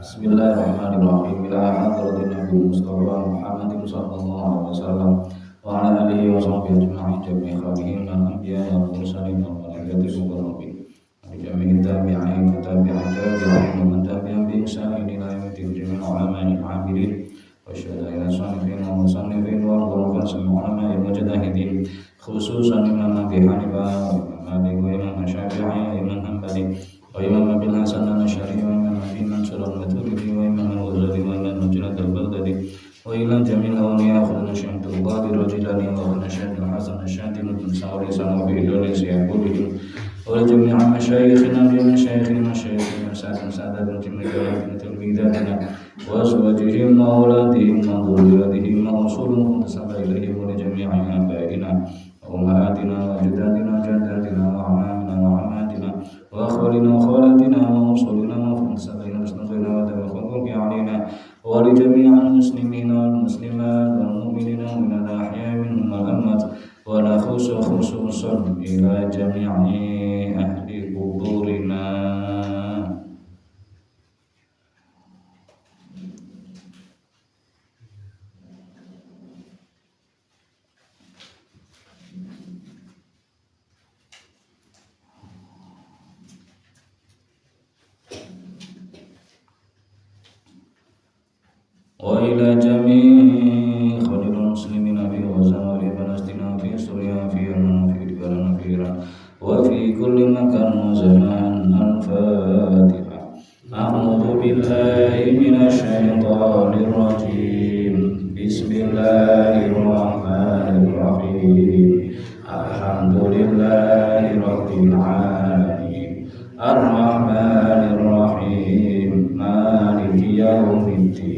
Bismillahirrahmanirrahim. Ila hadratin Nabi Mustafa Muhammadin sallallahu alaihi wasallam wa ala alihi wa sahbihi ajma'in jami'i khalihim man anbiya wal mursalin wal malaikati muqarrabin wa jami'i tabi'in wa tabi'in wa man tabi'ahum bi ihsanin ila yaumil jami'il ulama'i al-'amilin wa syuhada'i as-salihin wa musannifin wa al-ghurafan ulama'i al-mujtahidin khususan Imam Abi Hanifah wa Malik wa Imam Syafi'i wa Imam Hanbali wa Imam Abil Hasan al-Asy'ari wa Imam Abi Mansur al-Maturidi wa Imam al-Ghazali wa Imam Mujahid al-Baghdadi wa ila jamil awliya khudna Syekh Abdul Qadir al-Jilani wa khudna Syekh Al-Hasan al-Syatini bin Sa'ri sanawi Indonesia kulluhum wa jami'a masyayikhina bi masyayikhina sa'adat al-jami'ah tilmidatina wa azwajihim wa auladihim wa dhurriyyatihim wa usuluhum tasaba ilaihim wa jami'a abaina wa ummahatina wa jaddatina jaddatina wa amamina wa amatina wa akhwalina wa khawalatina wa usulina wa fansabaina wa sunnatina wa tawakkul alaina wa li jami'al muslimina wal muslimat wal mu'minina min al-ahya'i minhum wal amwat wa la khususan ila jami'i ahli quburina. Wa ila jami'i khalil muslimin fi Gaza wa fi Palestina fi Suriya fi Yaman fi Iran fi Iran wa fi kulli makan wa zaman. Al-Fatiha. A'udzu billahi minasy syaithanir rajim. Bismillahirrahmanirrahim. Alhamdulillahi rabbil alamin. Ar-Rahmanir Rahim. Maliki yaumiddin.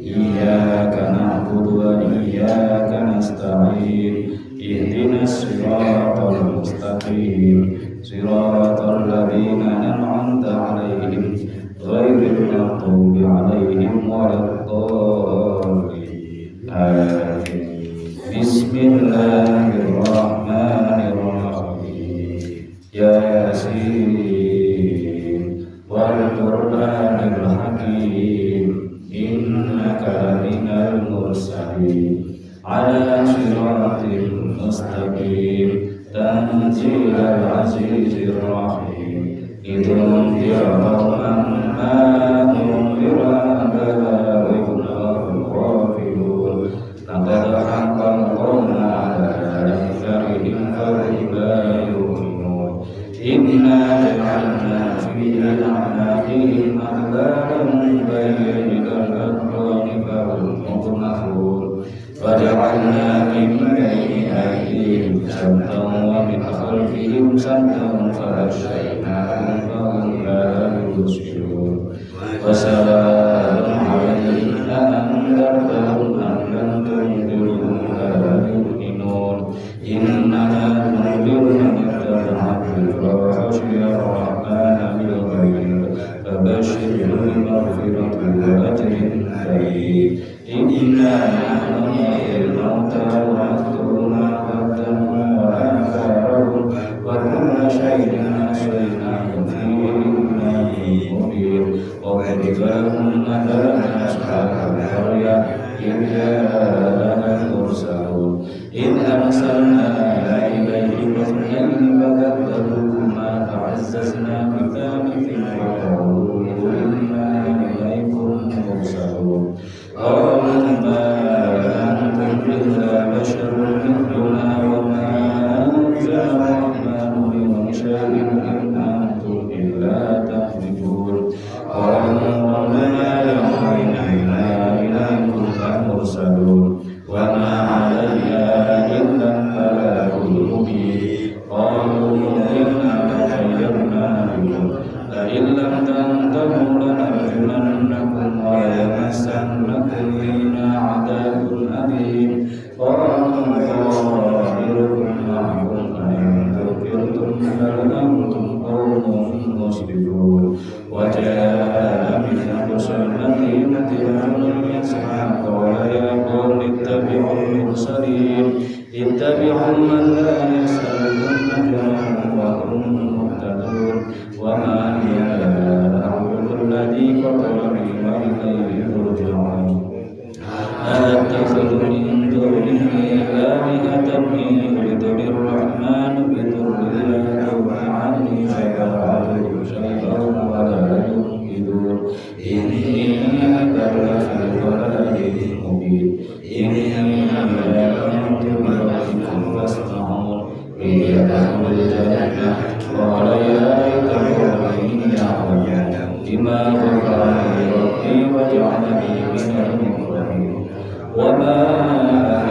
Iyyaka na'budu wa iyyaka nasta'in. Ihdinas siratal mustaqim. Siratal ladzina an'amta 'alaihim ghairil maghdubi 'alaihim waladdallin. Amin. Bismillahirrahmanirrahim. Yasin wal Qur'anil hakim. Innaka laminal mursalin ala siratin mustaqim. Tanzilal azizir rahim. Litunzira qauman ma unzira aba'uhum wahum ghafilun. Laqad haqqal qawlu ala aktharihim fahum la yu'minun. Inna ja'alna fi a'naqihim aghlalan bayyinatan وجعلنا من بين أيديهم سدا ومن خلفهم سدا فأغشيناهم فهم لا يبصرون. وسواء عليهم أأنذرتهم أم لم تنذرهم لا يؤمنون. إنما تنذر من اتبع الذكر وخشي الرحمن بالغيب فبشره بمغفرة وأجر كريم. إنا نحن نحيي الموتى ونكتب ما قدموا وآثارهم وكل شيء أحصيناه في إمام مبين. وكتب لهم مثلا أصحاب القرية إذ جاءها المرسلون إذ أرسلنا إليهم اثنين فكذبوهما فعززنا بثالث فقالوا إنا إليكم مرسلون. قالوا ما أنتم إلا بشر مثلنا وما أنزل الرحمن من شيء إن أنتم إلا تكذبون. قالوا ربنا لو إنا إليكم لمرسلون وما علينا إلا البلاغ المبين. قالوا إنا تطيرنا بكم لئن لم تنتهوا لنرجمنكم وليمسنكم منا عذاب أليم. قالوا طائركم معكم أئن ذكرتم بل أنتم قوم مسرفون. وجاء من أقصى المدينة رجل يسعى قال يا قوم اتبعوا المرسلين. اتبعوا من لا يسألكم أجرا وهم مهتدون. وما هي الأرض التي ربي وإليه ترجعون أتخذ من دونه آلهة إن يردني الرحمن بضر لا تغن عني شفاعتهم شيئا ولا ينقذون إني إذا لفي ضلال مبين إني آمنت بربكم فاسمعون ليدخل الجنة قال يا ليت قومي يعلمون بما غفر لي ربي وجعلني من المكرمين وما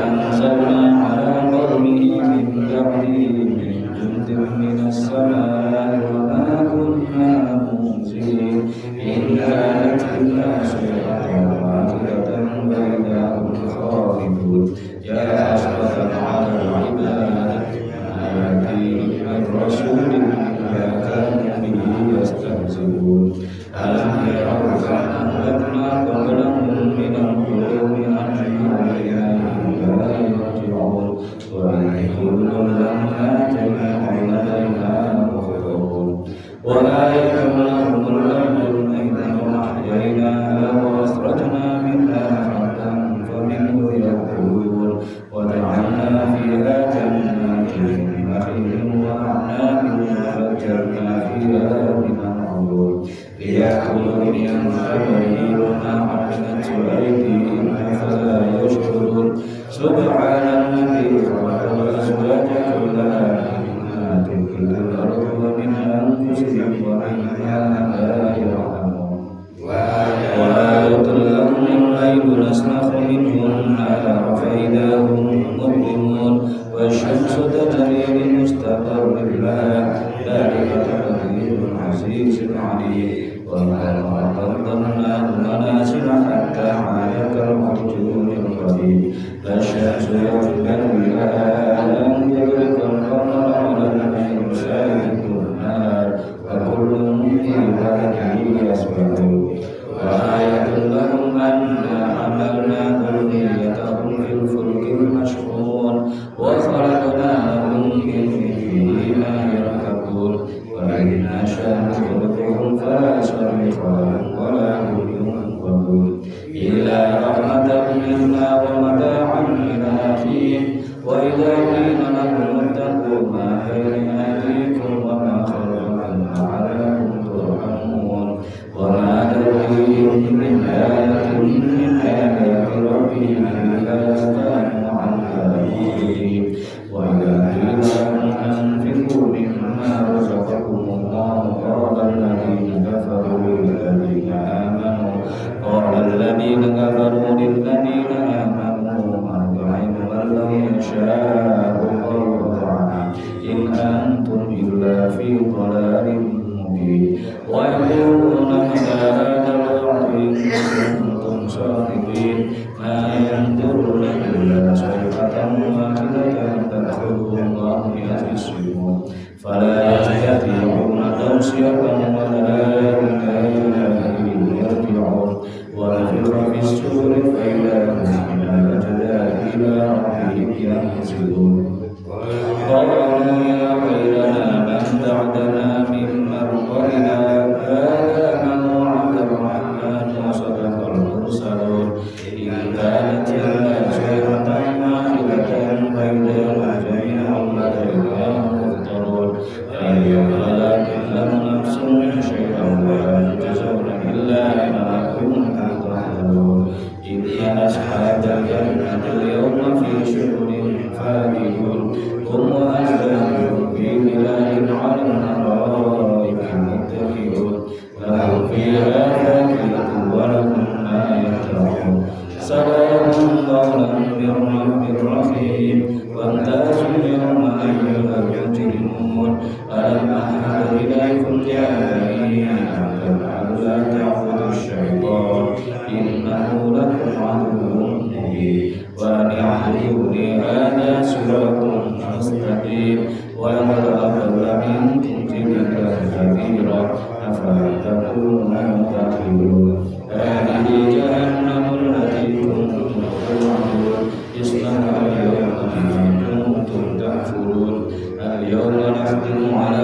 أنزلنا على قومه من بعده من جند من السماء وما كنا منزلين إن كانت إلا صيحة واحدة فإذا هم خالدون يا حسرة على العباد ما يأتيهم من رسول إلا كانوا به يستهزئون ألم يروا كما أهلكنا قبلهم من القرون أنهم إليهم لا يرجعون وإن كل لما جميع لدينا محضرون وآية لهم الأرض الميتة وأحييناها وأخرجنا منها حبا فمنه يأكلون وجعلنا فيها جنات من نخيل وأعناب وفجرنا فيها من العيون ليأكلوا من ثمره وما عملت أيديهم فلا يشكرون سبحان الذي خلق الأزواج كلها مما تنبت الأرض ومن أنفسهم ومما لا يعلمون وآية لهم الليل نسلخ منه النهار فإذا هم مظلمون والشمس تجري لمستقر لها ذلك تقدير العزيز العليم وما قدرناه منازل حتى عاد كالمرجون القديم لا الشمس ينبغي لها أن تدرك القمر ولا الليل سابق النهار وكل في فلك يسبحون وآية لهم أنا حملنا ذريتهم في الفلك المشحون وخلقنا لهم من مثله ما يركبون وإن نشأ نغرقهم فلا صريخ لهم ولا هم ينقذون إلا رحمة منا ومتاعا إلى حين وإذا قيل لهم اتقوا ما بين أيديكم وما خلفكم لعلكم ترحمون وما تأتيهم من آية من آيات ربهم إلا كانوا عنها معرضين وإذا قيل لهم أنفقوا مما رزقكم الله قال الذين كفروا للذين آمنوا أطعم من لو يشاء الله طعما إن أنتم إلا في ضلال مبين ويقولون متى هذا الوعد إن كنتم صادقين ما ينظرون إلا صيحة واحدة تأخذهم وهم يخصمون فلا يستطيعون توصية ولا إليهم يرجعون ونفخ في الصور فإذا هم من الأجداث إلى ربهم ينسلون قالوا يا ويلنا من بعدنا من مرقدنا هذا ما وعد الرحمن وصدق المرسلون إن كانت إلا صيحة واحدة بينهم جميعا لدينا مفترون اليوم لا تظلم نفس شيئا ولا تجزون إلا ما كنتم تعملون إن أصحاب الجنة اليوم في شغل فاكهون هم وأزواجهم في ظلال على الأرائك متكئون لهم فيها فاكهة ولهم ما يدعون سلام قولا من رب رحيم وامتازوا اليوم أيها المجرمون ألم أعهد إليكم يا بني آدم ألا تعبدوا الشيطان إنه لكم عدو مبين وأن اعبدوني هذا صراط مستقيم ولقد أضل منكم جبلا كثيرا أفلا تكونون تعقلون هذه جهنم التي كنتم توعدون اصلوها اليوم بما كنتم تكفرون اليوم نختم على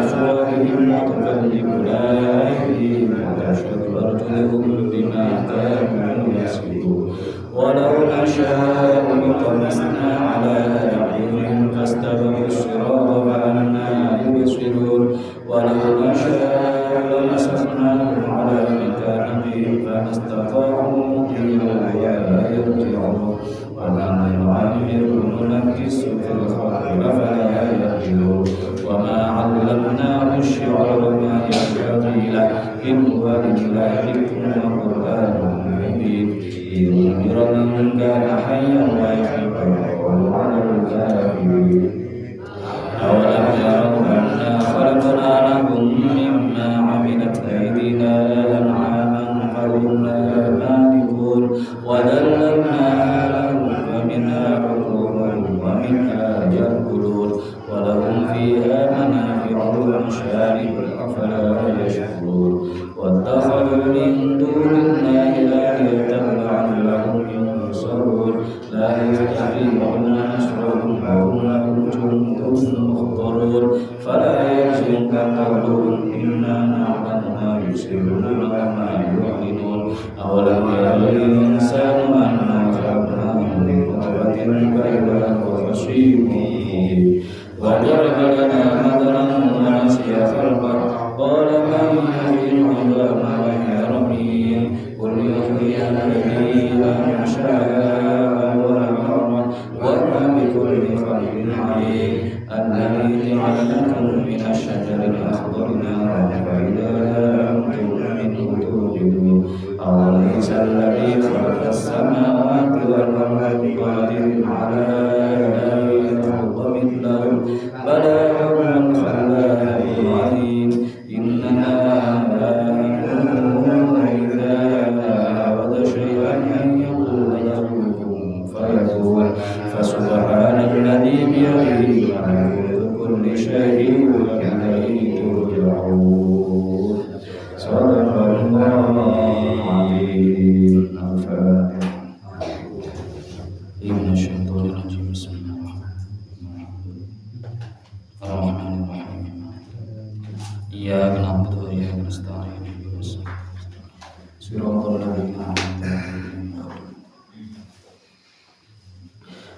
أفواههم وتكلمنا أيديهم وتشهد أرجلهم نبئهم بما كانوا يكسبون ولو نشاء لطمسنا على أعينهم فاستبقوا الصراط فأنى يبصرون ولو نشاء لمسخناهم على مكانهم فما استطاعوا مضيا ولا يرجعون ومن يعمر ننكسه في الخلق أفلا يعقلون وما علمناه الشعر وما ينبغي له إن هو إلا ذكر وقرآن مبين لينذر من كان حيا ويحب القول على الكافرين أولم يروا أنا خلقنا لهم مما عملت أيدينا أنعاما فهم لها مالكون وذللناها لهم فمنها ركوبهم ومنها يأكلون ولهم فيها منافع ومشارب أفلا يشكرون واتخذوا من دون الله آلهة لعلهم ينصرون لا يستطيعون نصرهم وهم لهم جند مخضرون فلا يحزنك قولهم إنا نعلم ما يسرون وما يعلنون أولم ير الإنسان أنا خلقناه من نطفة فإذا هو خصيم مبين وضرب لنا مثلا ونسي خلقه قال من يحيي العظام وهي رميم قل يحييها الذي أنشأها أول مرة وهو بكل خلق عليم الذي جعل لكم من الشجر الأخضر نارا فإذا أنتم منه توقدون أوليس الذي خلق السماوات والأرض بقادر على أن يخلق مثلهم بلى وهو الخلاق العليم إنما أمره إذا أراد شيئا أن يقول له كن فيكون فسبحان الذي بيده ملكوت كل شيء وإليه ترجعون صدق الله العظيم. الفاتحة. من الشيطان الرجيم بسم الله الرحمن الرحيم إياك نعبد وإياك نستعين صراط الذين أنعمت عليهم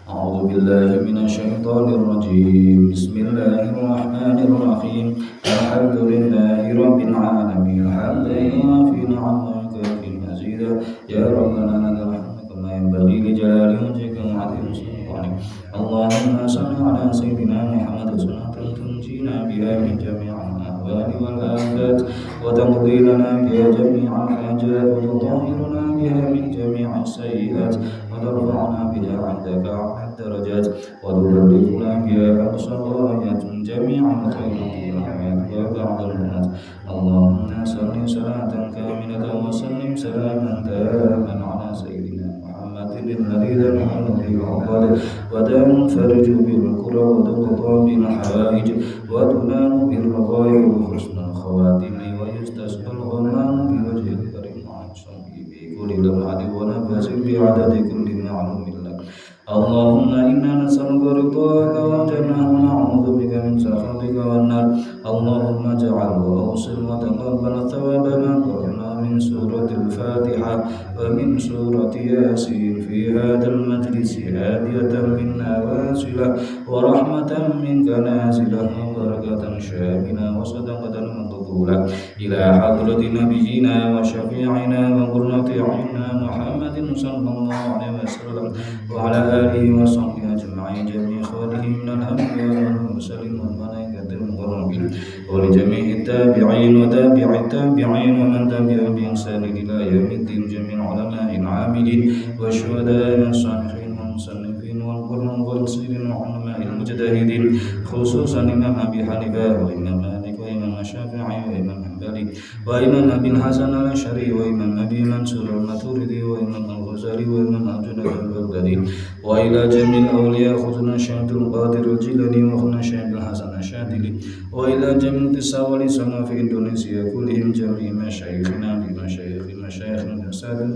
أعوذ بالله من الشيطان الرجيم بسم الله الرحمن الرحيم الحمد لله رب العالمين حمدا يوافي نعمك ويكفي مزيدا يا ربنا لك الحمد كما ينبغي لجلال وجهك وعظيم سلطانك اللهم صل على سيدنا محمد صلاة تنجينا بها من جميع الأهوال والآفات وتقضي لنا بها جميع الحاجات وتطهرنا بها من جميع السيئات وترفعنا بها عندك أعلى الدرجات وتبلغنا بها أقصى الغايات جميع الخيرات والحياة وبعد الموت اللهم صل صلاة كاملة وسلم سلاما تاما على سيدنا محمد الذي ذبح به العقد وتنفرج به الكرى وتقضى به الحوائج وتنال به الرغائب وحسن الخواتم ويستسقى الغمام بوجه الكريم عن صنعه بكل لمعة ونفس بعدد كل معلوم لك اللهم إنا نسألك رضاك والجنة ونعوذ بك من سخطك والنار اللهم اجعل وأوصل وتقبل ثواب ما قرأنا من سورة الفاتحة ومن سورة ياسين في هذا المجلس هادية منا واصلة ورحمة منك نازلة وبركة شاملة وصدقة مقبولة إلى حضرة نبينا وشفيعنا وقرة أعيننا محمد صلى الله عليه وسلم وعلى آله وصحبه أجمعين جميع إخوانه من الأنبياء والمرسلين والملائكة المقربين ولجميع التابعين وتابع التابعين ومن تبعهم بإحسان إلى يوم الدين جميع العلماء العاملين والشهداء الصالحين والمصنفين والقرآن والمفسرين والعلماء المجتهدين خصوصا إمام أبي حنيفة وإمام مالك وإمام الشافعي وإمام حنبلي وإمام أبي الحسن الأشعري وإمام أبي منصور الماتريدي وإمام الغزالي وإمام الجنيد البغدادي وإلى جميع الأولياء خذنا الشيخ القادر الجيلاني وخذنا الشيخ الحسن الشاذلي وإلى جميع التساوى لسنا في إندونيسيا كلهم جميع مشايخنا بمشايخ مشايخنا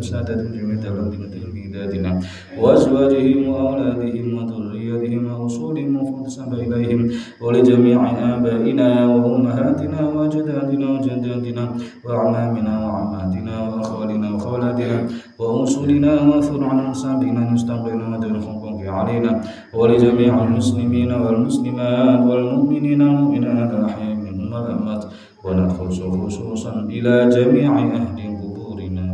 سادة جميع تلامذتهم بذاتنا وأزواجهم وأولادهم وذريتهم وأصولهم وفرد إليهم ولجميع آبائنا وأمهاتنا وأجدادنا وجداتنا وأعمامنا وعماتنا وأخوالنا وخالاتنا وأصولنا وأثر عن أنسابنا المستقبلين ودين الحقوق علينا ولجميع المسلمين والمسلمات والمؤمنين والمؤمنات الأحياء منهم والأموات ونخص خصوصا إلى جميع أهل قبورنا.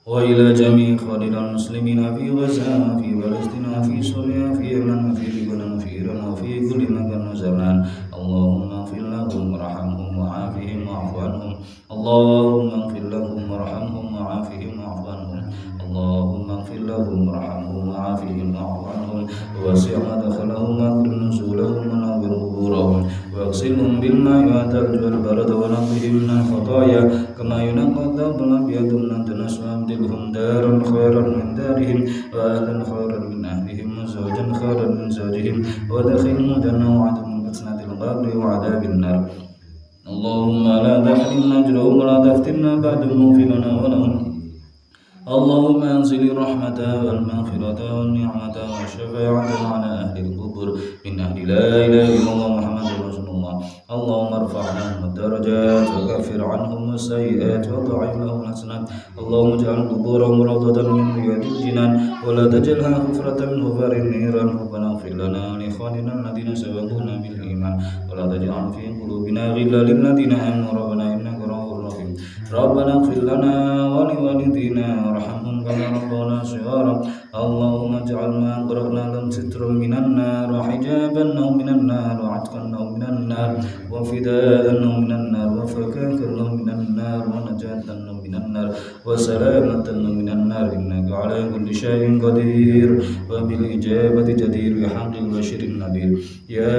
وإلى جميع إخواننا المسلمين في غزة في فلسطين وفي سوريا في يمن وفي لبنان وفي إيران وفي كل مكان وزمان اللهم اغفر لهم وارحمهم وعافهم واعف عنهم اللهم اغفر لهم وارحمهم وعافهم واعف عنهم اللهم اغفر لهم وارحمهم وعافهم واعف عنهم ووسع مدخلهم واكرم نزولهم ونور قبورهم واغسلهم بالماء والثلج والبرد ونقهم من الخطايا كما ينقى الثوب الأبيض من الدنس وأبدلهم دارا خيرا من دارهم وأهلا خيرا من أهلهم وزوجا خيرا من زوجهم ودخلهم جنة وعدم من فتنة القبر وعذاب النار اللهم لا تحرمنا أجرهم ولا تفتنا بعد المغفر لنا ولهم اللهم أنزل الرحمة والمغفرة والنعمة والشفاعة على أهل القبور من أهل لا إله إلا الله محمد رسول الله اللهم ارفع عنهم الدرجات وكفر عنهم السيئات وضاعف لهم الحسنات اللهم اجعل قبورهم روضة من رياض الجنان ولا تجعلها حفرة من حفر النيران ربنا اغفر لنا ولإخواننا الذين سبقونا بالإيمان ولا تجعل في قلوبنا غلا للذين آمنوا ربنا إنك رؤوف رحيم ربنا اغفر لنا ولوالدينا وارحمهم كما ربونا صغارا اللهم اجعل ما قرأنا لهم سترا من النار وحجابا لهم من النار وعتقا لهم من النار وفداء لهم من النار وفكاكا لهم من النار ونجاة لهم من النار وسلامة لهم من النار إنك على كل شيء قدير وبالإجابة جدير بحق البشر النذير يا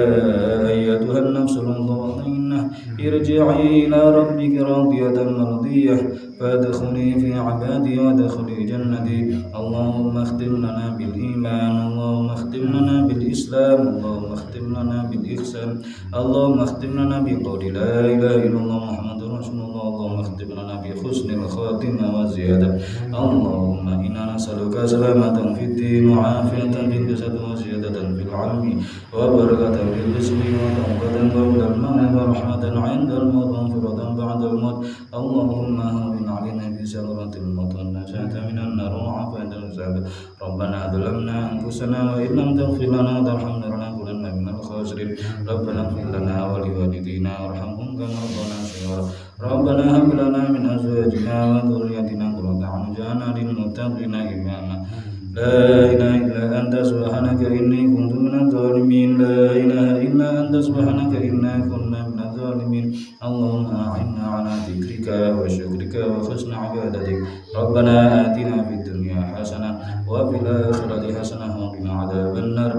أيتها النفس المطمئنة ارجعي إلى ربك راضية مرضية فادخلي في عبادي وادخلي جنتي اللهم اختم لنا بالإيمان اللهم اختم لنا بالإسلام اللهم اختم لنا بالإحسان اللهم اختم لنا بقول لا إله إلا الله محمد رسول الله اللهم اختم لنا بحسن الخاتمة وزيادة اللهم إنا نسألك سلامة في الدين وعافية في الجسد وزيادة في العلم وبركة في الرزق وتوبة قبل الموت ورحمة عند الموت ومغفرة بعد الموت اللهم هون علينا بسكرة الموت والنجاة من النار وعافية العذاب ربنا ظلمنا أنفسنا وإن لم تغفر لنا وترحمنا لنكونن من الخاسرين ربنا اغفر لنا ولوالدينا وارحمهم كما ربنا صغارا ربنا هب لنا من أزواجنا وذريتنا قرة أعين واجعلنا للمتقين إماما لا إله إلا أنت سبحانك إني كنت من الظالمين لا إله إلا أنت سبحانك إنا كنا من الظالمين اللهم أعنا على ذكرك وشكرك وحسن عبادتك ربنا آتنا في الدنيا حسنة وفي الآخرة حسنة وقنا عذاب النار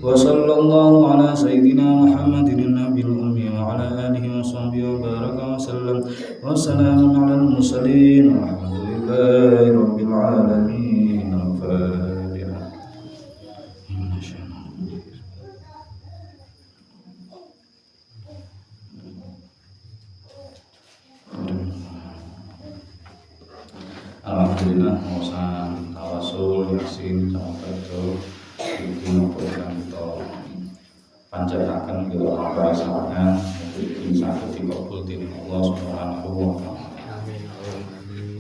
وصلى الله على سيدنا محمد النبي الأمي وعلى آله وصحبه وبارك وسلم وسلام على المرسلين والحمد لله رب العالمين الفاتحة. Alhamdulillah mausan tawasul yasin sampai itu bikin program itu panjatakan gitu apa asalnya bikin satu dikabul di Allah Subhanahu wa taala. Amin.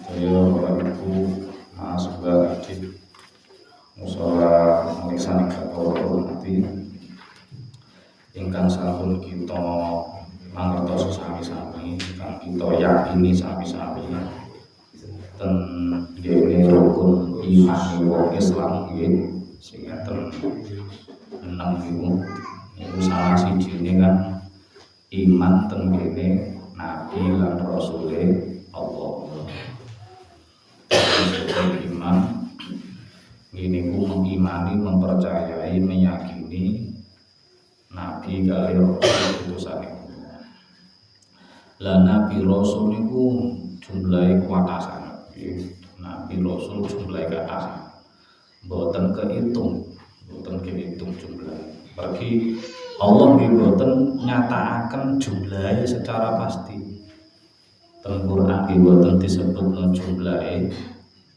Saya Bapak Ibu Asbah Adik Musyawarah Melisan Hormati ingkang sampun kita mangertos sami-sami ingkang kita yakini sami-sami ten nggih rukun iman wong Islam nggih sing ngaten enam iku salah sijine kan iman ten kene nabi lan rasule Allah. Iman ini ku mengimani, mempercayai, meyakini nabi kali rasul utusane. Lah Nabi Rasul niku jumlahe kuwata sanget. Nabi Rasul jumlahe kathah sanget. Mboten kehitung jumlahe. Pergi Allah nggih mboten nyatakaken jumlahe secara pasti. Teng Quran nggih mboten disebutna jumlahe.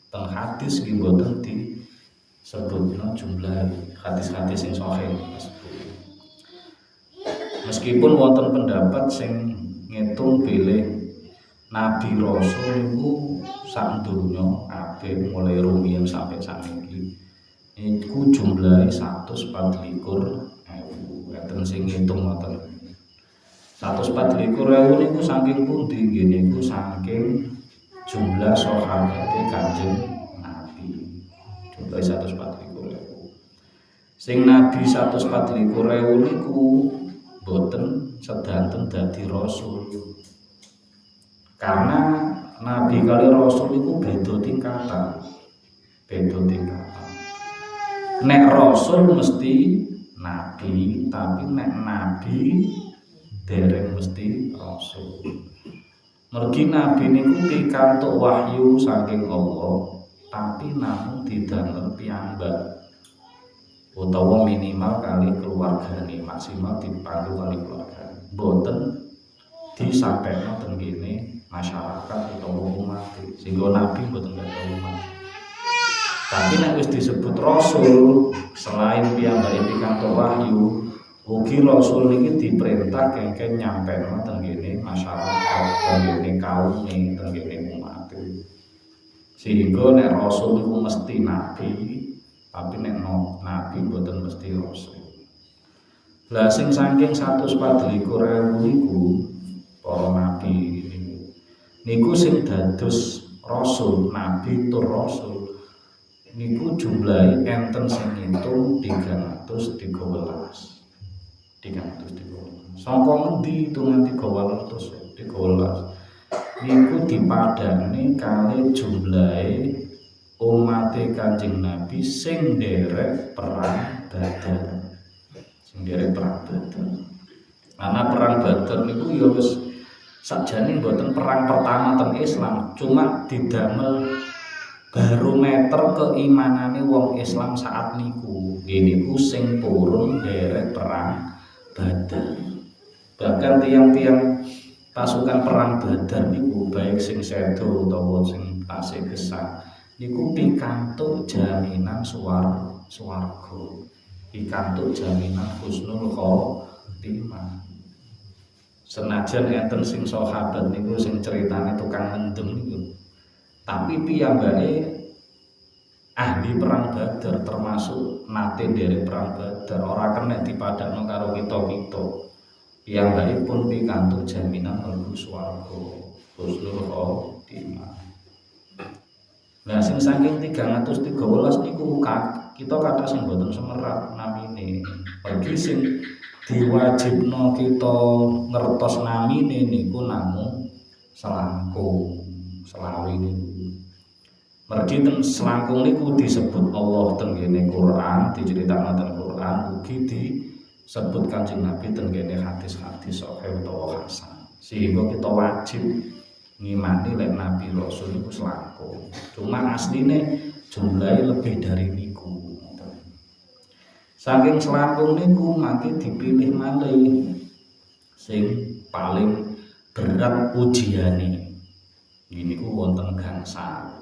Teng hadis nggih mboten disebutna jumlahe. Hadis-hadis sing sahih meskipun wonten pendapat sing ngitung bilih Nabi Rasul niku sak donya kabeh mulai rumiyin sampai sakniki niku jumlahe 124.000. Enten sing ngitung ngoten. 124.000 niku saking pundi nggih niku saking jumlah sahabat Kanjeng Nabi. Jumlahe 124.000. Sing Nabi 124.000 niku boten sedanten dadi rasul. Karena Nabi kali rasul itu beda tingkatan. Nek rasul mesti nabi, tapi nek nabi dereng mesti rasul. Mergi nabi niku pikantuk wahyu saking Allah, tapi namun didamel piyambak. Utawa minimal kali keluargane, maksimal dipandu kali keluargane. Boten disampaikan teng kene masyarakat utawa umat, sehingga nabi boten ada umat. Tapi nek wis disebut rasul, selain piyambake pikantuk wahyu, ugi rasul niki diperintah kengken nyampekno teng kene masyarakat, teng kene kaum, teng kene umat. Sehingga nek rasul niku mesti nabi, tapi nek nabi mboten mesti rasul. Lah sing saking 124.000 niku para nabi niku sing dados rasul, nabi tur rasul niku jumlahe enten sing ngitung 313. Saka ngendi hitungan 313 niku dipadani kali jumlahe umate Kanjeng Nabi sing nderek perang Badar. Karena perang Badar niku ya wis sakjane mboten perang pertama teng Islam, cuma didamel barometer keimanane wong Islam saat niku. Niku sing purun nderek perang Badar. Bahkan tiang-tiang pasukan perang Badar niku baik sing sedo utawa sing tasih gesang niku pikantuk jaminan swarga, pikantuk jaminan husnul khotimah. Senajan enten sing sahabat niku sing ceritane tukang mendem niku, tapi piyambake ahli perang Badar, termasuk nate dari perang Badar, ora kena dipadakno karo kita-kita. Piyambake pun pikantuk jaminan mlebu swarga, husnul khotimah. Nah sing saking 313 niku kita kata sing boten semerap namine. Pergi sing diwajibno kita ngertos namine niku namung selangkung, selawi niku. Mergi teng selangkung niku disebut Allah teng kene Quran, diceritakno teng Quran, ugi disebut Kanjeng Nabi teng kene hadis-hadis sahih utawa hasan. Sehingga kita wajib ngimani lek Nabi Rasul itu selangkung. Cuma asline jumlahnya lebih dari niku. Saking selangkung niku mangke dipilih malih sing paling berat ujiane. Niku wonten gangsal.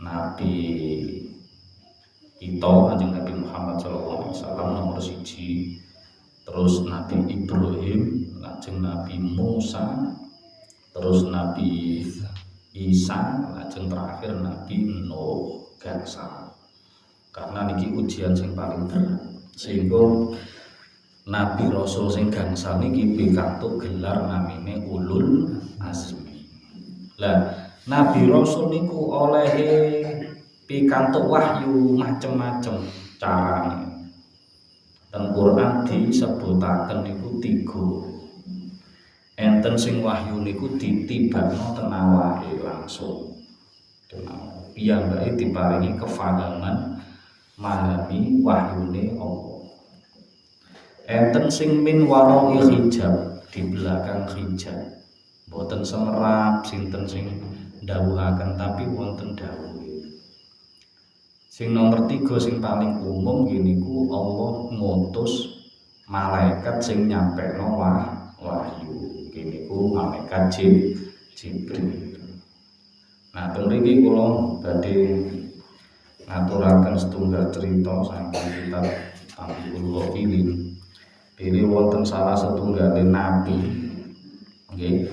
Nabi kita Kanjeng Nabi Muhammad SAW nomor 1, terus Nabi Ibrahim, lajeng Nabi Musa, terus Nabi Isa, lajeng terakhir Nabi Nuh, gangsal. Karena niki ujian sing paling berat, sehingga Nabi Rasul sing gangsal niki pikantuk gelar namine Ulul Azmi. Lah Nabi Rasul niku olehe pikantuk wahyu macem-macem carane. Dan Quran disebutaken niku 3. Enten sing wahyu niku ditibakno ten awake langsung. Piyambake diparingi kefahaman memahami wahyune Allah. Enten sing min waroi hijab, di belakang hijab. Boten semerap sinten sing ndhawuhaken, tapi wonten dawuh. Sing nomor 3 sing paling umum giniku Allah ngutus malaikat sing nyampekno wahyu. Giniku malaikat Jibril. Nah, teng mriki kula badhe ngaturaken setunggal cerita saking kitab Tabiul Wakilin. Ini wonten salah setunggal nabi. Nggih.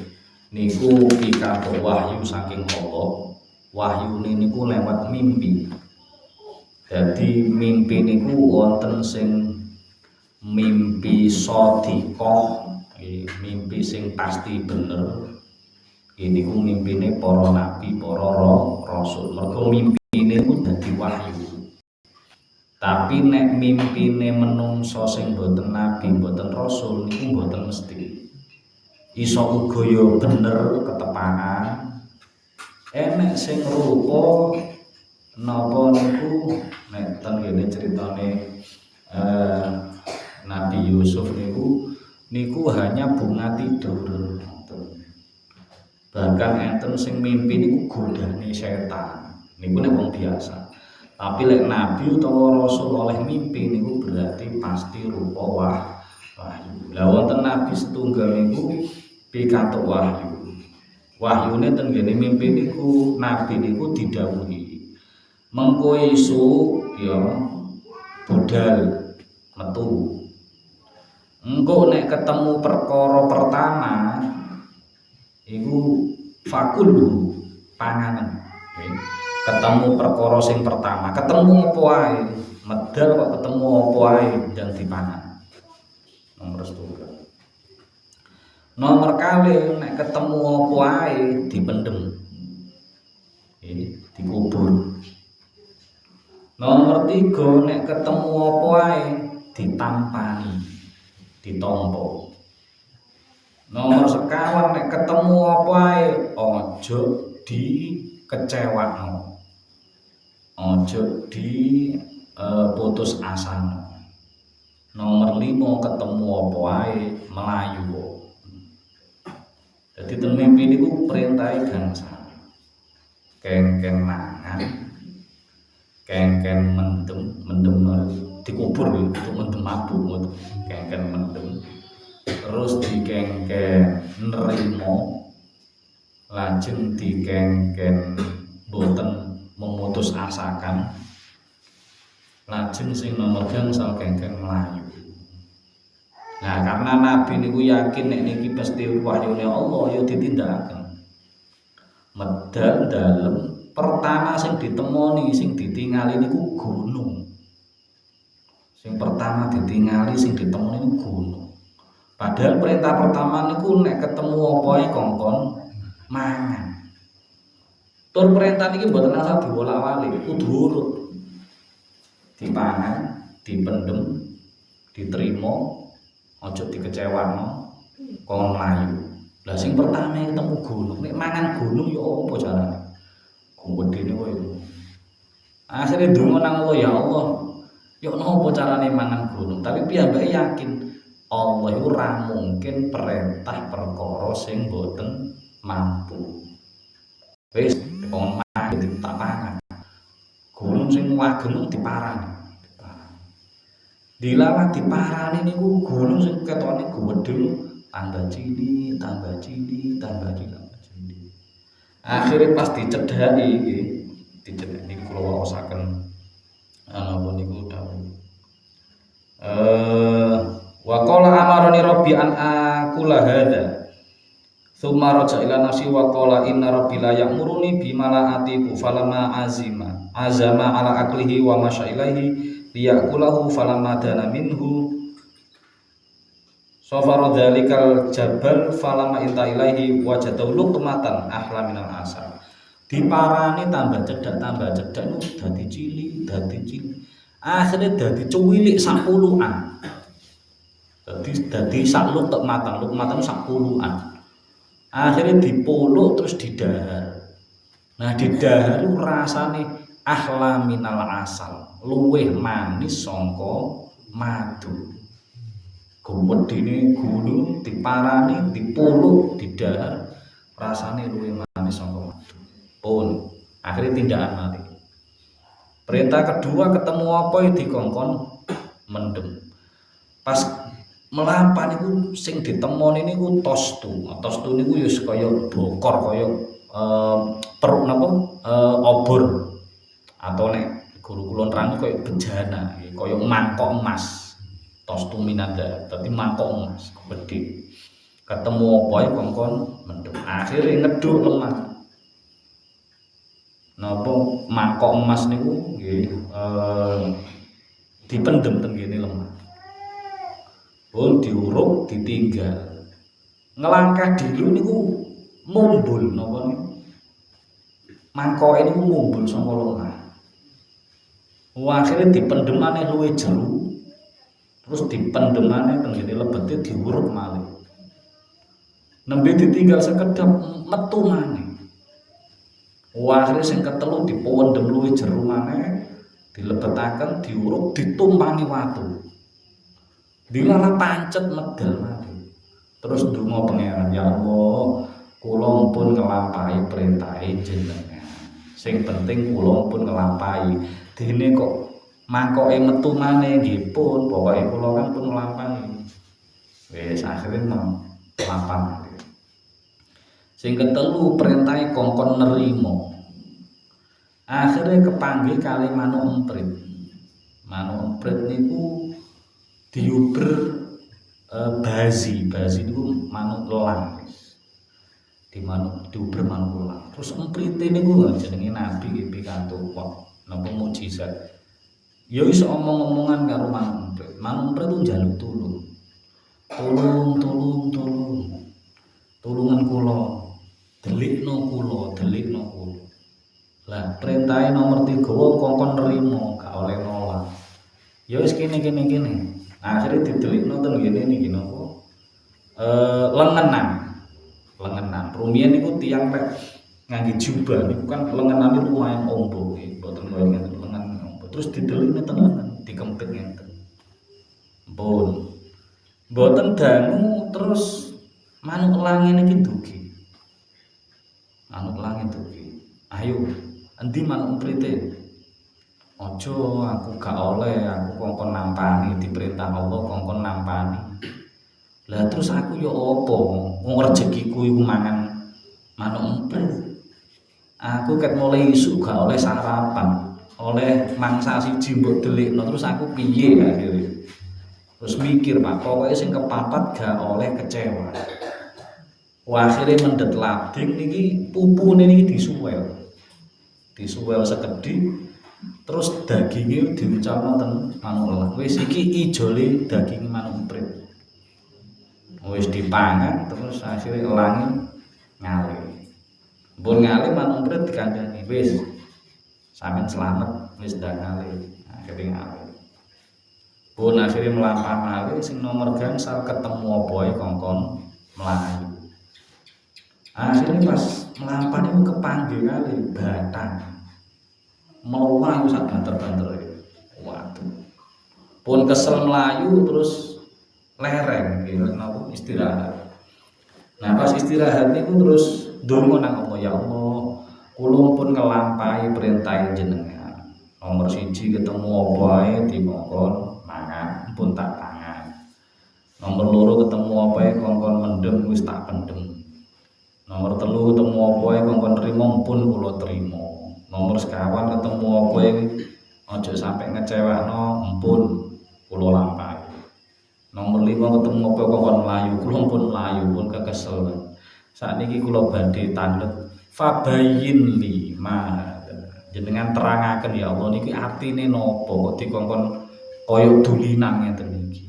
Niku pikantuk wahyu saking Allah. Wahyu niku lewat mimpi. Jadi mimpi niku wonten sing mimpi shadiqah, mimpi sing pasti bener. Ini ku mimpine para nabi, para rasul. Mergo mimpi niku dadi wahyu. Tapi nek mimpine menungso sing boten nabi, boten rasul niku boten mesti. Iso uga ya bener ketepangan. Enek sing rupa napa niku nek ten kene critane Nabi Yusuf niku hanya bunga tidur. Bahkan enten sing mimpi niku godane setan. Niku nek wong biasa. Tapi lek nabi utawa rasul oleh mimpi niku berarti pasti rupa wahyu. Lah wonten nabi setunggal niku pikantuk wahyu. Wahyune ten kene mimpi niku nabi niku didhawuhi mengko esuk ya budal metu. Engko nek ketemu perkara pertama iku fakul panganan. Ketemu perkara sing pertama, ketemu apa wae, medal kok ketemu apa wae dan dipangan. Nomor 2. Nomor kali nek ketemu apa wae dipendem. Dikubur. Nomor 3 nek ketemu apa wae ditampani, ditompo. Nomor 4 nek ketemu apa wae aja dikecewakno. Ojo di putus asa. Nomor 5 ketemu apa wae melayu. Jadi ten mimpi niku perintahe gangsal. Kengken mangan, kengken mendem dikubur itu mendem mabuk, kengken mendem. Terus dikengken nerimo, lajeng dikengken boten memutus asakan, lajeng sing nomor gangsal kengken melayu. Nah, karena nabi niku yakin nek niki pasti wahyune Allah ya ditindakaken. Medal dalem pertama sing ditemoni sing ditingali niku gunung. Sing pertama ditingali sing ditemoni niku gunung. Padahal perintah pertama niku nek ketemu apa ae kongkon mangan. Tur perintah niki mboten asal diwolak-walik, kudu urut. Dipangan, dipendem, diterima, aja dikecewano, kon mlayu. Lah sing pertama ketemu gunung, nek mangan gunung ya apa carane? Gedene wae. Asline ndonga nang Allah, ya Allah. Ya napa carane mangan gunung? Tapi piyambake yakin Allah iku ora mungkin perintah perkara sing boten mampu. Wis wong mati tak pangan. Gunung sing wagem diparani. Dilalah diparani niku gunung sing ketone gedhe tambah cilik, tambah cilik, tambah cilik. Akhire pas dicedhaki iki, dicedhaki niku kula waosaken napa niku dawuh. Wa qala amarani rabbi an aqula hadza. Tsumma raja ila nafsi wa qala inna rabbi la ya'muruni bima la atiqu falamma azama ala aklihi wa masya ilaihi liyakulahu falamma dana minhu safara dzalikal jabal falamma inta ilaihi wajadahu luqmatan ahla minal asal. Diparani tambah cedak niku dadi cilik. Akhire dadi cuwilik sak puluhan. Dadi sak luqmatan sak puluhan. Akhirnya dipoluk terus didahar. Nah didahar itu rasane ahla minal asal, luweh manis sangka madu. Gedene gunung diparani, dipoluk, didahar rasane luwih manis saka madu. Pun akhirnya tindakan malih. Perintah kedua ketemu apa dikongkon mendem. Pas melampah niku sing ditemoni niku tostu. Tostu niku ya kaya bokor kaya peruk napa obor atau nek guru kula nerang kaya bejana kaya mangkok emas. Tostu minanda dadi mangkok emas gede. Ketemu apa kongkon mendem. Akhirnya ngeduk lemah. Napa mangkok emas niku nggih dipendem teng kene lemah. Pun diuruk ditinggal. Ngelangkah dulu niku mumbul napa niku. Mangkoke niku mumbul saka lemah. Akhirnya dipendem maneh luwih jero. Terus dipendem maneh teng kene lebete diuruk malih. Nembe ditinggal sekedap metu maneh. Akhirnya sing ketelu dipendem luwih jero maneh, dilebetaken, diuruk, ditumpangi watu. Dilalah pancet medal mati. Terus ndonga pangeran, ya Allah, kula pun nglampahi perintahe jenengan. Sing penting kula pun nglampahi. Dene kok mangkoke metu maneh nggih pun, pokoke kula kan pun nglampahi. Wis akhire mlampah. Sing ketelu perintahe kongkon nerima. Akhirnya kepanggih kali manuk emprit. Manuk emprit niku diuber bazi niku manuk elang. Di manuk diuber manuk elang. Terus emprite niku jenenge nabi nggih pikantuk kok napa mukjizat. Ya iso omong-omongan karo manuk emprit. Manuk emprit ku njaluk tulung. Tulungan kula. Delikno kula. Lah perintahe nomor 3 kongkon nerima, gak oleh nolak. Ya wis kene. Akhire didelikno teng ngene niki napa? Lengenan. Rumiyin niku tiyang lek ngangge jubah niku kan lengenane lumayan ombo nggih, mboten kaya ngene lengan ombo. Terus didelikne teng lengan, dikempit ngenten. Pun mboten dangu terus manuk elange niki dugi. Ayo endi manuk emprite? Ojo, aku gak oleh, aku kongkon nampani diperintah Allah kongkon nampani. Lah terus aku ya apa? Wong rezekiku iku mangan manuk emprit. Aku ket mulai isuk gak oleh sarapan, oleh mangsa siji mbok delikno terus aku piye akhirnya. Terus mikir, Pak, pokoknya sing kepapat gak oleh kecewa. Akhirnya mendet lading niki pupune niki disuwel sekedhik terus dagingnya diucapno ten manuk elang. Wis iki ijole daging manuk emprit. Wis dipangan terus akhirnya elange ngalih. Mbon ngalih manuk emprit dikandani, wis sampeyan selamat wis ndak ngalih. Akhirnya ngalih. Pun akhirnya melampah malih sing nomor gangsal ketemu apa kongkon melayu. Akhirnya pas melampah niku kepanggih kali batang. Melayu sak banter-banter. Waduh. Pun kesel melayu terus lereng gitu napa istirahat. Nah pas istirahat niku terus ndonga nang Allah, ya Allah, kula pun ngelampahi perintah jenengan. Nomor 1 ketemu apa ae dikongkon mangan pun tak pangan. Nomor 2 ketemu apa ae kongkon mendem wis tak pendem. Nomor 3 ketemu apa ae kongkon trimo pun kula trimo. Nomor 4 ketemu apa ae aja sampai ngecewakno pun kula lampahi. Nomor 5 ketemu apa kongkon mlayu kula pun mlayu pun kekesel. Sakniki kula badhe tandhet fabayyin li ma jenengan terangaken ya Allah niki artine napa kok dikongkon kaya dulinan ngeten iki.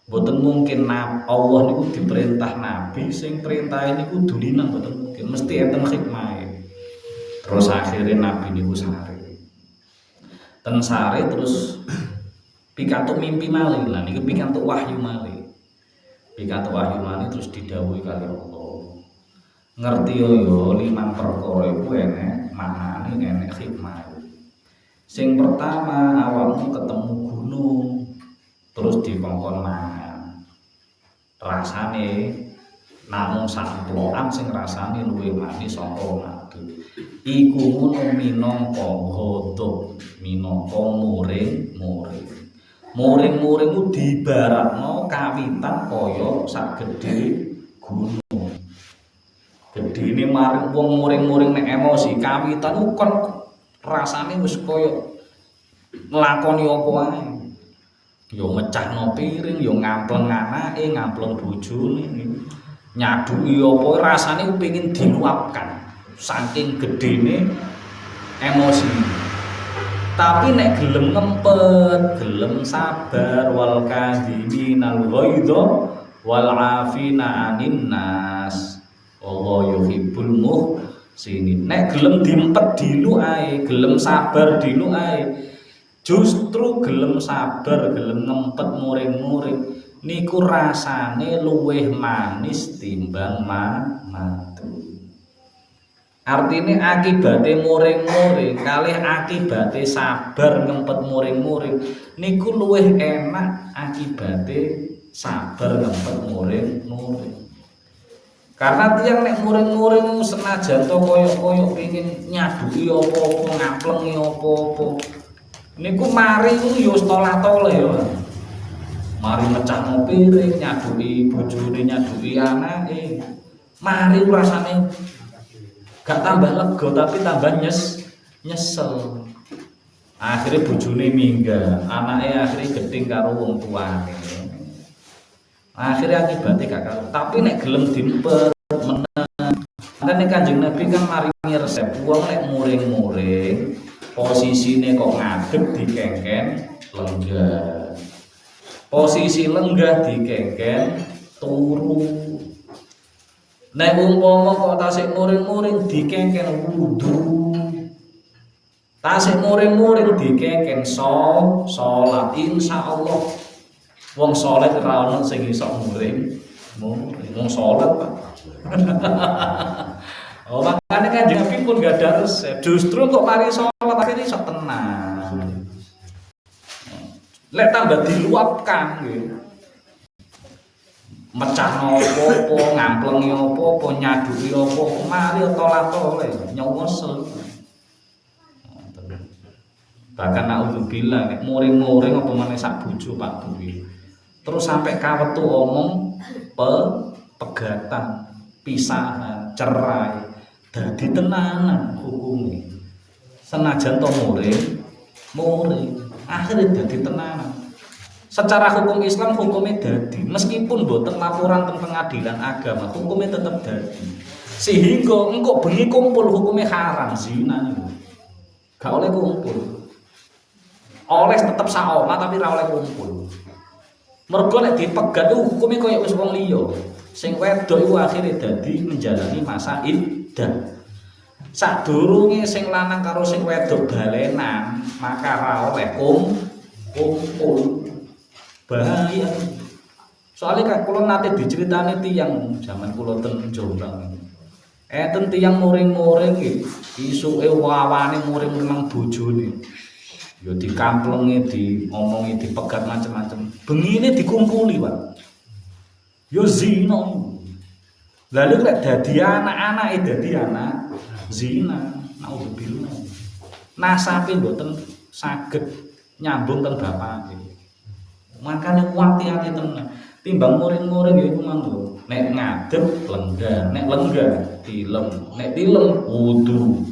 Mboten mungkin Allah niku diperintah nabi sing perintahe niku dulinan, mboten mungkin, mesti enten hikmahe. Terus akhirnya nabi niku sare. Ten sare terus pikantuk mimpi malih. Lah niku pikantuk wahyu malih. Pikantuk wahyu malih terus didhawuhi kali Allah. Ngerti yo 5 perkara iku enek maknane, enek hikmah. Sing pertama awakmu ketemu gunung terus dikongkon mangan. Rasane Namung samplokan sing rasane luwih manis saka madu. Iku ngono minangka godhog, minangka muring-muring. Muring-muring ku dibaratno kawitan kaya sagedhe gunung. Gedene maring wong muring-muring nek emosi kawitan ku kon rasane wis kaya nglakoni apa wae. Ya mecahno piring, ya ngampleng anake, ngampleng bojone. Nyaduki apa rasane pengin diluapkan saking gedene emosi. Tapi nek gelem ngempet, gelem sabar wal kadhiminal ghaidha wal afina 'anin nas. Allah yuhibbul muhsinin. Nek gelem diempet dilu ae, gelem sabar dilu ae. Justru gelem sabar, gelem ngempet muring-muring niku rasane luwih manis timbang madu. Artine akibate muring-muring kalih akibate sabar ngempet muring-muring niku luwih enak akibate sabar ngempet muring-muring. Karena tiyang nek muring-muring senajan to koyo-koyo pengin nyaduki apa-apa, ngamplengi apa-apa. Niku mari ku ya tolah-tole ya. Mari mecahno piring, nyaduki bojone, nyaduki anake. Mari rasane gak tambah lega tapi tambah nyesel. Akhirnya bojone minggat, anake akhirnya gedeng karo wong tuane. Akhirnya akibatnya gak karo. Tapi nek gelem diempet meneng. Nek Kanjeng Nabi kan maringi resep wong nek muring-muring posisine kok ngadeg dikengken lenggah. Posisi lenggah dikengken turu. Nek umpama kok tasik muring-muring dikengken wudu. Tasik muring-muring dikengken salat. Insyaallah wong salat ora ono sing iso muring. Wong salat, Pak. Oh, makanya kan Nabi pun gak ada resep. Justru kok mari salat akhirnya iso tenang. Lek tambah diluapkan gitu. Mecahno apa-apa, ngamplengi apa-apa, nyaduki apa-apa, mari tolah-tole nyosel. Bahkan naudzubillah nek muring-muring apa meneh sak bojo Pak Duwi. Terus sampai kawetu omong pegatan, pisahan, cerai, dadi tenanan hukume. Senajan to muring, akhirnya dadi tenanan. Secara hukum Islam hukumnya dadi, meskipun boten laporan teng pengadilan agama, hukumnya tetap dadi. Sehingga engkau bengi kumpul hukumnya haram zina. Gak oleh kumpul. Oleh tetap saoma tapi ra oleh kumpul. Mergo nek dipegat hukumnya koyo wis wong liya. Sing wedok iku akhire dadi menjalani masa iddah. Sadurunge sing lanang karo sing wedok balenan, maka ra oleh kumpul. Bahaya. Soalnya kan kula nate diceritani tiyang zaman kula ten Jombang. Enten tiyang muring-muring iki, isuke wawane muring nang bojone. Ya dikamplengi, diomongi, dipegat macam-macam. Bengine dikumpuli, Pak. Ya zina. Lalu lek dadi anak-anake dadi anak zina, naudzubillah. Nasabe mboten saged nyambung ten bapake. Makane hati-hati tenan. Timbang muring-muring ya iku manggo. Nek ngadeg lenggah, nek lenggah tilem, nek tilem wudu.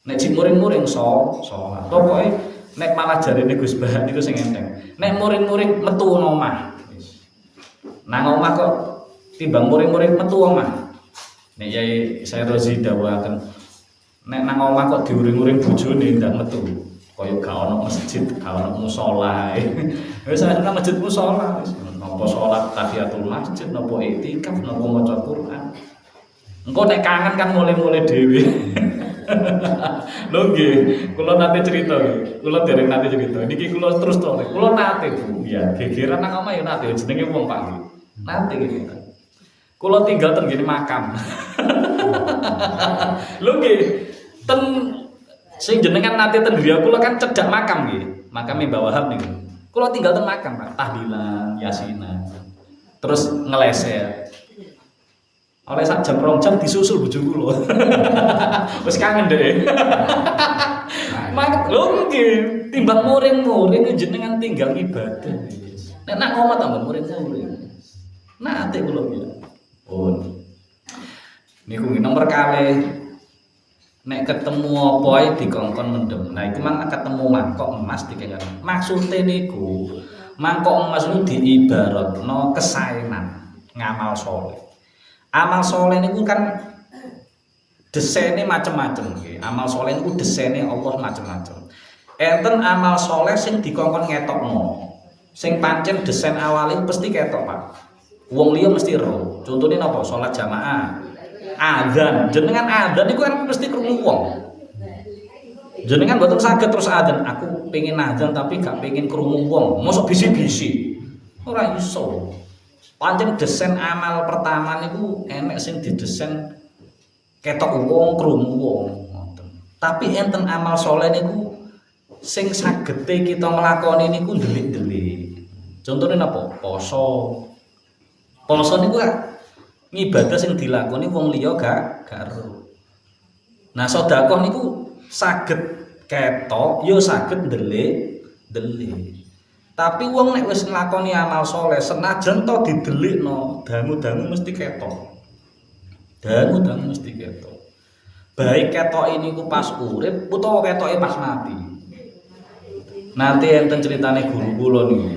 Nek si muring-muring salat. Pokoke nek malah jarine Gus Bah niku sing enteng. Nek muring-muring metu omah. Nang omah kok timbang muring-muring metu omah. Nek Yai saya Rozi dawuhaken nek nang omah kok diuring-uring bojone ndak metu. Kaya gak ono masjid, gak ono musala. Wis ana masjid musala wis. Napa salat tahiyatul masjid, napa iktikaf, napa maca Quran. Engko nek kangen kan mulai-mulai dhewe. Lho nggih, kula nate cerita nggih. Kula dereng nate cerita. Niki kula terus to. Kula nate Bu, ya gegeran nang omah ya nate jenenge wong Pak nggih. Nate nggih. Kula tinggal ten ngene makam. Lho nggih, ten sing jenengan nate ten griya kula kan cedhak makam nggih. Makame Mbah Wahab niku. Kula tinggal ten makam, Pak. Tahlilan, yasinan. Terus ngeleset. Oleh sak jam 2 jam disusul bojoku lho. Wis kangen deh. Mak lho nggih, timbang muring-muring jenengan tinggal ibadah. Nek nak ngomong tambah muring-muring. Nate kula ya. Oh. Niku nomor kalih nek ketemu apa ae dikongkon mendem. Nah iku mang ketemu mangkok emas dikengken. Maksude niku mangkok emas niku diibaratno kesaenan ngamal saleh. Amal saleh niku kan desene macem-macem nggih. Amal saleh niku desene Allah macem-macem. Enten amal saleh sing dikongkon ngetokno. Sing pancen desain awale pasti ketok, Pak. Wong liya mesti ro. Contone napa? Salat jamaah. Adzan, jenengan adzan niku kan mesti krungu wong. Jenengan mboten saged terus adzan, aku pengen adzan tapi gak pengen krungu wong. Mosok bisi-bisi. Ora iso. Pancen desain amal pertama niku enek sing didesain ketok wong, krungu wong. Tapi enten amal saleh niku sing sagete kita nglakoni niku ndelik-ndelik. Contone napa? Poso. Poso niku ibadah sing dilakoni wong liya gak ero. Nah, sedekah niku saged ketok, ya saged ndelik. Tapi wong nek wis nglakoni amal saleh, senajan to didelikno, dangu-dangu mesti ketok. Dangu-dangu mesti ketok. Baik ketok ini ku pas urip utawa ketoke pas mati. Nanti enten ceritane guru kula niku.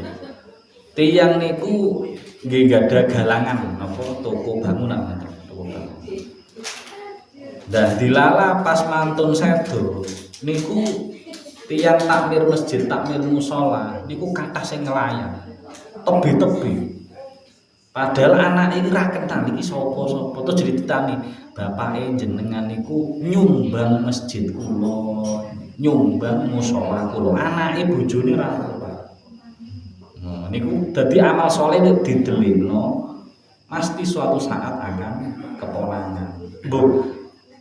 Tiyang niku nggih gadah galangan napa toko bangunan. Dan dilala pas mantun sedo niku tiyang takmir masjid, takmir musala niku kathah sing ngelayan. Tebi-tebi. Padahal anak iki ra kenal iki sapa-sapa. Terus diceritani, bapake jenengan niku nyumbang masjid kula, nyumbang musala kula. Anake bojone ra ora. Nah, niku dadi amal saleh didelingno pasti suatu saat akan kepolangan. Mbok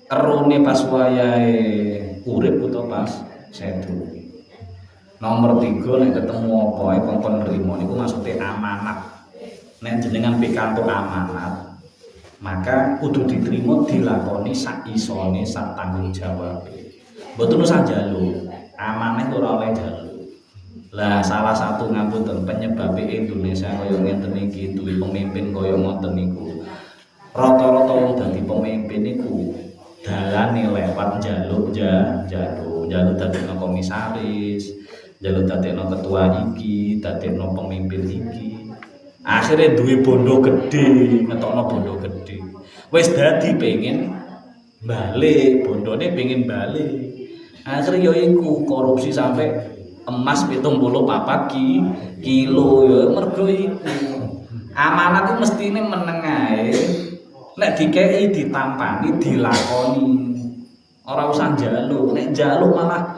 erone pas wayahe urip utawa pas sedo. Nomor 3 nek ketemu apa ae kongkon nrimo niku maksude amanat. Nek jenengan pikantuk amanat, maka kudu diterima dilakoni sak isone, sak tanggung jawab. Mboten usah njaluk. Amanah ora oleh njaluk. Lah salah satu ngapunten penyebabe Indonesia kaya ngenten iki duwe pemimpin kaya ngoten niku. Rata-rata wong dadi pemimpin niku dalane lewat njaluk dadekno komisaris, njaluk dadekno ketua iki, dadekno pemimpin iki. Akhirnya duwe bondo gede, ngetokno bondo gede. Wis dadi pengen balik, bondone pengen balik. Akhirnya ya iku korupsi sampai emas 74 kilo ya mergo iku. Amanat ku mestine meneng ae. Nek dikei ditampani dilakoni. Ora usah njaluk, nek njaluk malah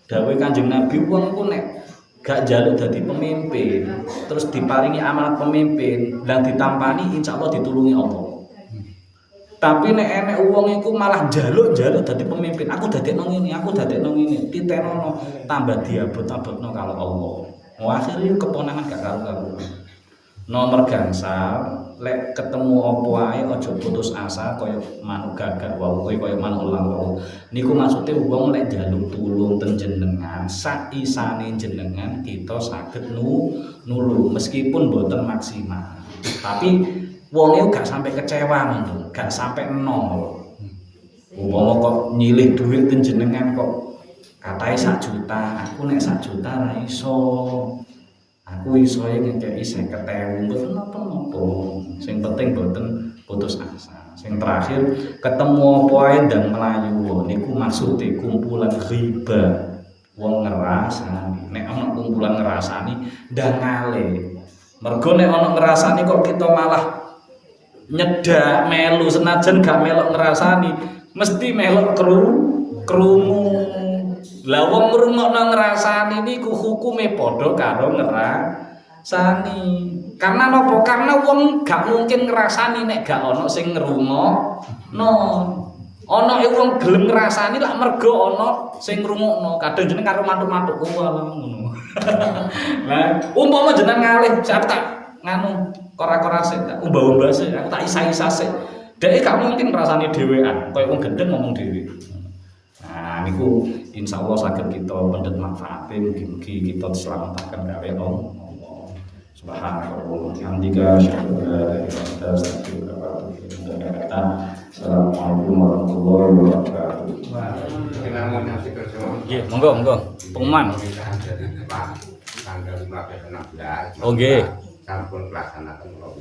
dawuh Kanjeng Nabi wong ku nek gak njaluk dadi pemimpin, terus diparingi amanat pemimpin, lan ditampani insyaallah ditulungi Allah. Tapi nek enek wong iku malah njaluk dadi pemimpin, aku dadekno ngene, titenono tambah diabot-abotno kalau Allah. Akhirnya keponangan gak karu-karu. Nomor gangsal, lek ketemu apa ae aja putus asa kaya manuk gagak wae kaya manuk elang wae. Niku maksude wong lek njaluk tulung ten jenengan, sak isane jenengan kita saged nulung meskipun boten maksimal. Tapi wong gak sampai kecewa ngono, gak sampai nol. Umpama kok nyilih duit ten jenengan kok katae 1 juta, aku nek 1 juta ra iso. Aku iso ngekeki 50.000 mboten napa-napa. Sing penting boten putus asa. Sing terakhir ketemu apa ae ndang mlayu niku maksude kumpulan riba. Wong ngrasani. Nek ana kumpulan ngrasani ndang ngale. Mergo nek ana ngrasani kok kita malah nyedak melu senajan gak melok ngrasani, mesti melok krungu. Lah wong ngrungokno ngrasani niku hukume padha karo ngrasani. Karena napa? Karena wong gak mungkin ngrasani nek gak ana sing ngrungokno. Ana wong gelem ngrasani lak mergo ana sing ngrungokno. Kadang jeneng karo mantuk-mantuk wae ngono. Lah umpama jeneng ngalih sak tak nganu kora-kora sik, umbah-umbah sik, aku tak isa-isa sik. Dek gak mungkin rasane dhewean, kaya wong gendeng ngomong dhewe. Nah, niku insyaallah saged kita pendet manfaate mugi-mugi kita diselamatkan kali Allah. Subhanallah wa bihamdika asyhadu an la ilaha illa anta astaghfiruka wa atubu ilaik. Assalamualaikum warahmatullahi wabarakatuh. Nggih, monggo. Pengumuman. Tanggal 15 16. Oh nggih. Sampun pelaksanakan